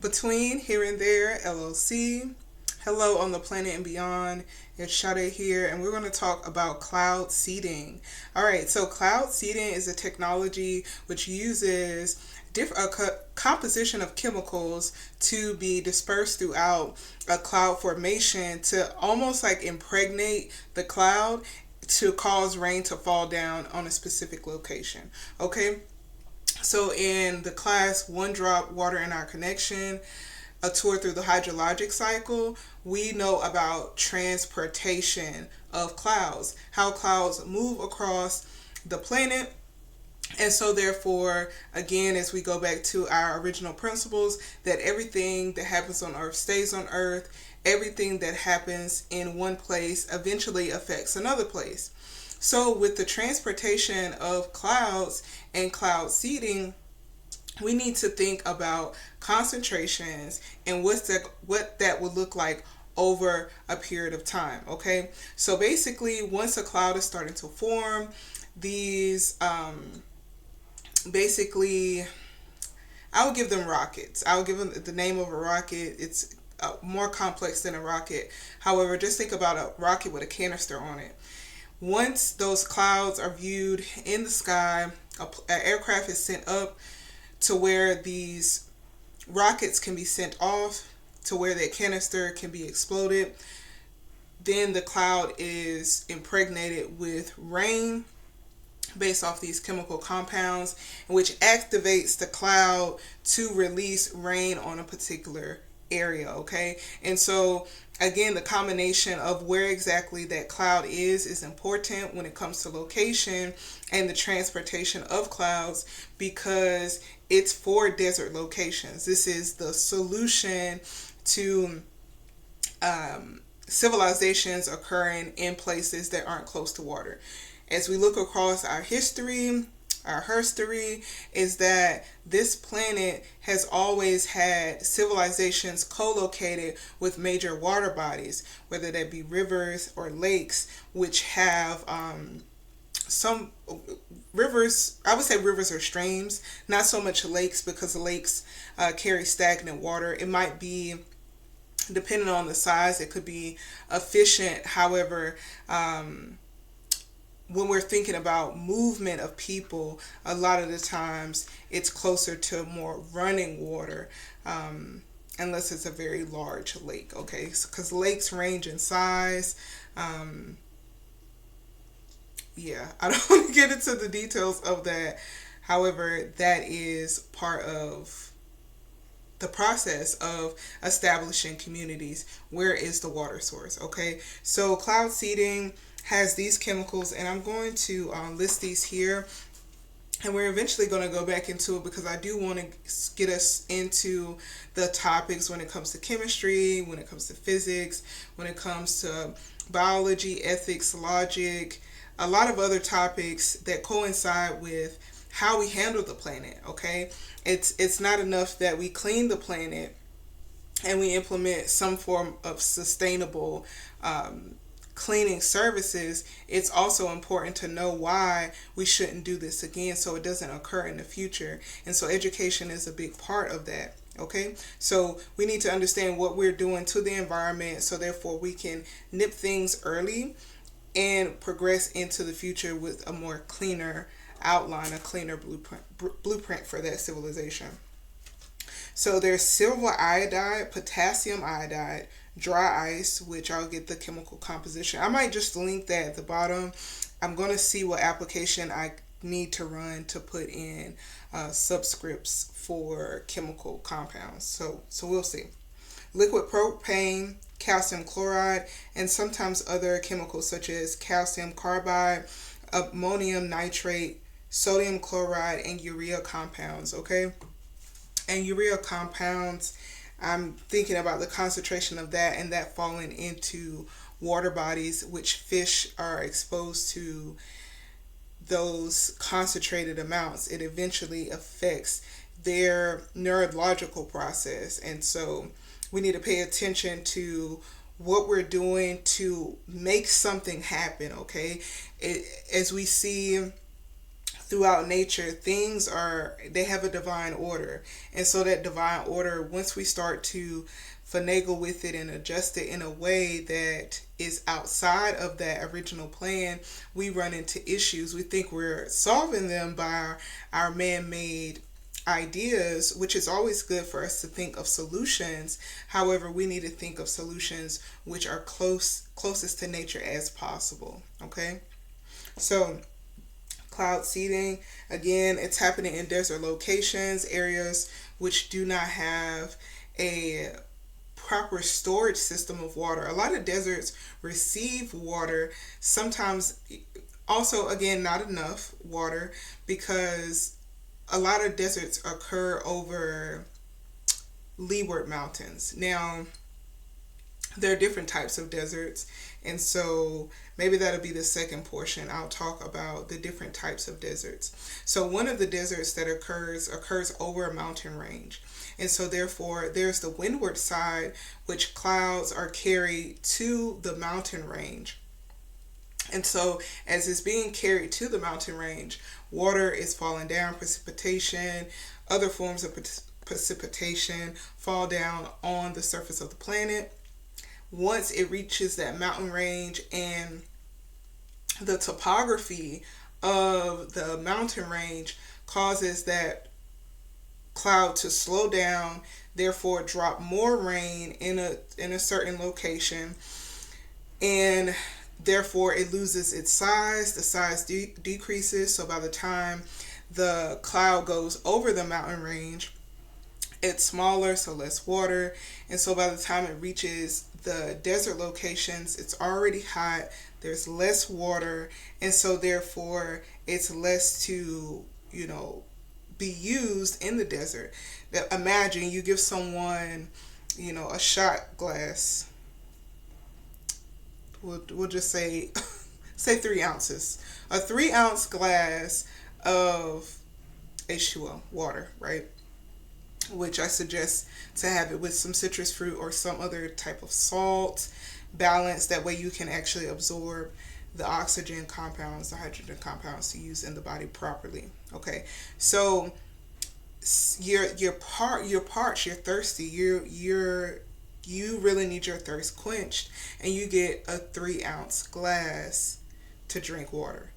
Between Here and There LLC. Hello on the planet and beyond. It's Sade here, and we're going to talk about cloud seeding. All right, so cloud seeding is a technology which uses a composition of chemicals to be dispersed throughout a cloud formation to almost like impregnate the cloud to cause rain to fall down on a specific location. Okay, so in the class One Drop Water in Our Connection, a tour through the hydrologic cycle, we know about transportation of clouds, how clouds move across the planet. And so, therefore, again, as we go back to our original principles, that everything that happens on Earth stays on Earth, everything that happens in one place eventually affects another place. So, with the transportation of clouds and cloud seeding, we need to think about concentrations and what that would look like over a period of time. Okay, so basically, once a cloud is starting to form, these basically, I would give them rockets. I would give them the name of a rocket. It's more complex than a rocket. However, just think about a rocket with a canister on it. Once those clouds are viewed in the sky, an aircraft is sent up to where these rockets can be sent off, to where that canister can be exploded. Then the cloud is impregnated with rain based off these chemical compounds, which activates the cloud to release rain on a particular area. Okay, and so again, the combination of where exactly that cloud is important when it comes to location and the transportation of clouds, because it's for desert locations. This is the solution to civilizations occurring in places that aren't close to water. As we look across our history, our herstory is that this planet has always had civilizations co-located with major water bodies, whether that be rivers or lakes, which have some rivers, I would say rivers or streams, not so much lakes, because the lakes carry stagnant water. It might be, depending on the size, it could be efficient. However, when we're thinking about movement of people, a lot of the times it's closer to more running water, unless it's a very large lake. Okay, because lakes range in size. Yeah, I don't want to get into the details of that. However, that is part of the process of establishing communities. Where is the water source? Okay, so cloud seeding has these chemicals, and I'm going to list these here, and we're eventually going to go back into it, because I do want to get us into the topics when it comes to chemistry, when it comes to physics, when it comes to biology, ethics, logic, a lot of other topics that coincide with how we handle the planet. Okay, it's not enough that we clean the planet and we implement some form of sustainable cleaning services. It's also important to know why we shouldn't do this again, so it doesn't occur in the future. And so education is a big part of that. Okay, so we need to understand what we're doing to the environment, so therefore we can nip things early and progress into the future with a more cleaner outline, a cleaner blueprint for that civilization. So there's silver iodide, potassium iodide, dry ice, which I'll get the chemical composition. I might just link that at the bottom. I'm going to see what application I need to run to put in subscripts for chemical compounds. So we'll see. Liquid propane, calcium chloride, and sometimes other chemicals such as calcium carbide, ammonium nitrate, sodium chloride, and urea compounds. Okay, and urea compounds, I'm thinking about the concentration of that, and that falling into water bodies, which fish are exposed to those concentrated amounts. It eventually affects their neurological process. And so we need to pay attention to what we're doing to make something happen. Okay, as we see throughout nature, they have a divine order. And so that divine order, once we start to finagle with it and adjust it in a way that is outside of that original plan, we run into issues. We think we're solving them by our man-made ideas, which is always good for us to think of solutions. However, we need to think of solutions which are closest to nature as possible. Okay, so cloud seeding, again, it's happening in desert locations, areas which do not have a proper storage system of water. A lot of deserts receive water, sometimes also, again, not enough water, because a lot of deserts occur over leeward mountains. Now, there are different types of deserts, and so maybe that'll be the second portion. I'll talk about the different types of deserts. So one of the deserts that occurs over a mountain range, and so therefore there's the windward side, which clouds are carried to the mountain range. And so as it's being carried to the mountain range, water is falling down, precipitation, other forms of precipitation fall down on the surface of the planet. Once it reaches that mountain range, and the topography of the mountain range causes that cloud to slow down, therefore drop more rain in a certain location, and therefore it loses its size. The size decreases, so by the time the cloud goes over the mountain range, it's smaller, so less water. And so by the time it reaches the desert locations, it's already hot, there's less water, and so therefore it's less to, be used in the desert. Now, imagine you give someone, a shot glass. We'll just say 3 ounces. A 3-ounce glass of H2O, water, right? Which I suggest to have it with some citrus fruit or some other type of salt, balance. That way you can actually absorb the oxygen compounds, the hydrogen compounds to use in the body properly. Okay, so you're parched, you're thirsty, you really need your thirst quenched, and you get a 3-ounce glass to drink water.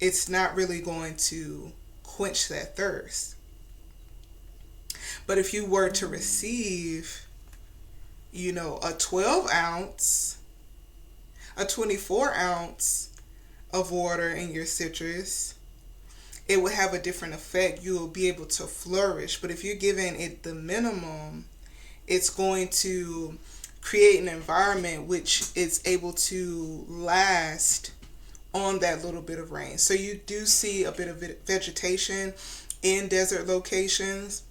It's not really going to quench that thirst. But if you were to receive, a 12 ounce, a 24 ounce of water in your citrus, it would have a different effect. You will be able to flourish. But if you're giving it the minimum, it's going to create an environment which is able to last on that little bit of rain. So you do see a bit of vegetation in desert locations.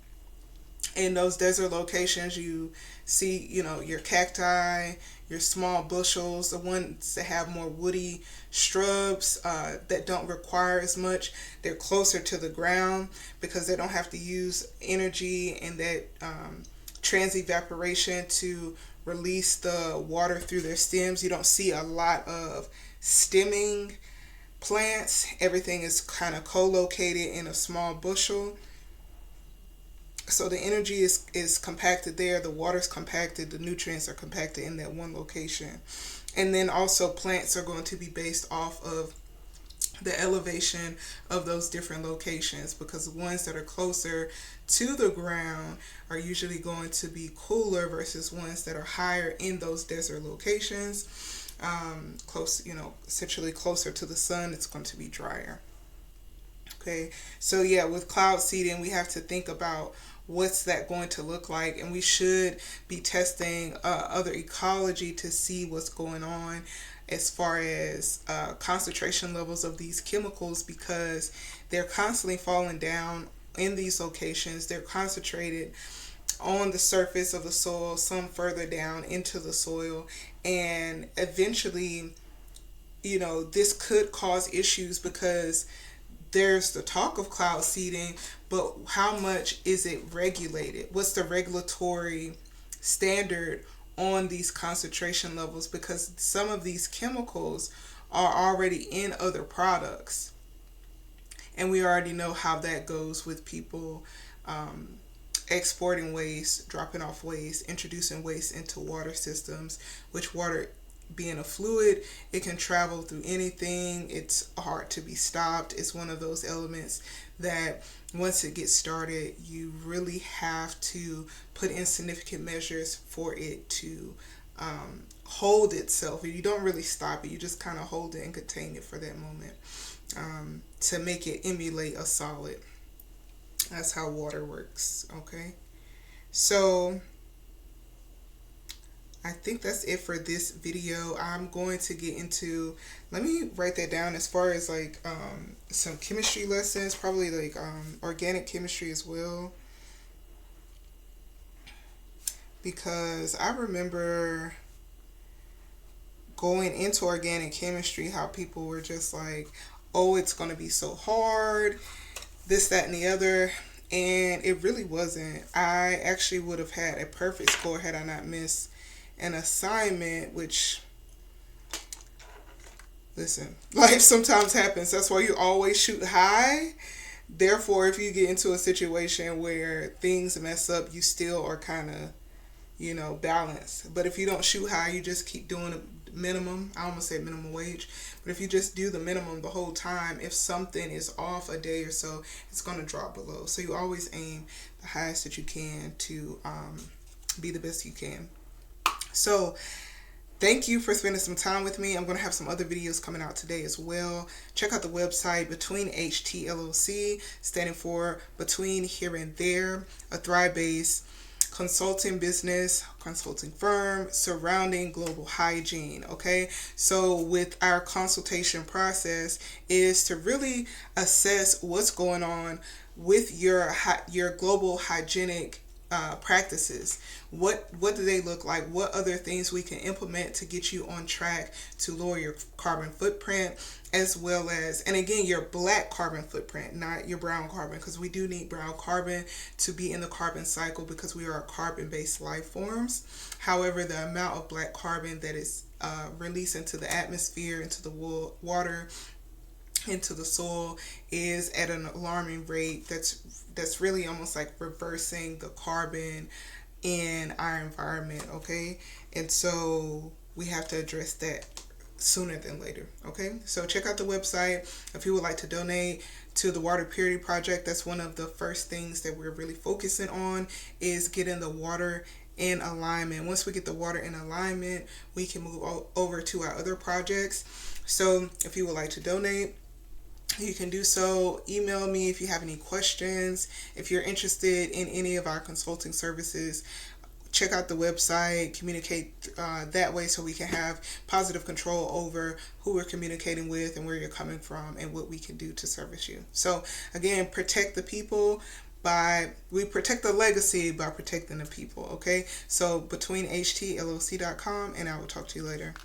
In those desert locations, you see, your cacti, your small bushels, the ones that have more woody shrubs that don't require as much. They're closer to the ground because they don't have to use energy and that transevaporation to release the water through their stems. You don't see a lot of stemming plants. Everything is kind of co-located in a small bushel. So the energy is compacted there, the water's compacted, the nutrients are compacted in that one location. And then also plants are going to be based off of the elevation of those different locations, because the ones that are closer to the ground are usually going to be cooler versus ones that are higher in those desert locations. Essentially closer to the sun, it's going to be drier. Okay, so yeah, with cloud seeding, we have to think about what's that going to look like, and we should be testing other ecology to see what's going on as far as concentration levels of these chemicals, because they're constantly falling down in these locations. They're concentrated on the surface of the soil, some further down into the soil, and eventually, this could cause issues, because there's the talk of cloud seeding, but how much is it regulated? What's the regulatory standard on these concentration levels? Because some of these chemicals are already in other products. And we already know how that goes with people exporting waste, dropping off waste, introducing waste into water systems, which water being a fluid, it can travel through anything. It's hard to be stopped. It's one of those elements that once it gets started, you really have to put in significant measures for it to hold itself. You don't really stop it. You just kind of hold it and contain it for that moment to make it emulate a solid. That's how water works, okay? So I think that's it for this video. I'm going to get into, let me write that down as far as like some chemistry lessons, probably like organic chemistry as well. Because I remember going into organic chemistry, how people were just like, oh, it's going to be so hard, this, that, and the other. And it really wasn't. I actually would have had a perfect score had I not missed an assignment, which, listen, life sometimes happens. That's why you always shoot high. Therefore, if you get into a situation where things mess up, you still are kind of, balanced. But if you don't shoot high, you just keep doing the minimum. I almost said minimum wage. But if you just do the minimum the whole time, if something is off a day or so, it's going to drop below. So you always aim the highest that you can to be the best you can. So thank you for spending some time with me. I'm going to have some other videos coming out today as well. Check out the website Between HT LLC, standing for Between Here and There, a Thrive-based consulting firm surrounding global hygiene. Okay, so with our consultation process is to really assess what's going on with your global hygienic practices. What do they look like? What other things we can implement to get you on track to lower your carbon footprint, as well as, and again, your black carbon footprint, not your brown carbon, because we do need brown carbon to be in the carbon cycle because we are carbon-based life forms. However, the amount of black carbon that is released into the atmosphere, into the water, into the soil is at an alarming rate. That's really almost like reversing the carbon in our environment, okay? And so we have to address that sooner than later, okay? So check out the website if you would like to donate to the Water Purity Project. That's one of the first things that we're really focusing on, is getting the water in alignment. Once we get the water in alignment, we can move over to our other projects. So if you would like to donate, you can do so. Email me if you have any questions. If you're interested in any of our consulting services, check out the website, communicate that way so we can have positive control over who we're communicating with and where you're coming from and what we can do to service you. So again, protect the people. We protect the legacy by protecting the people, okay? So betweenhtllc.com, and I will talk to you later.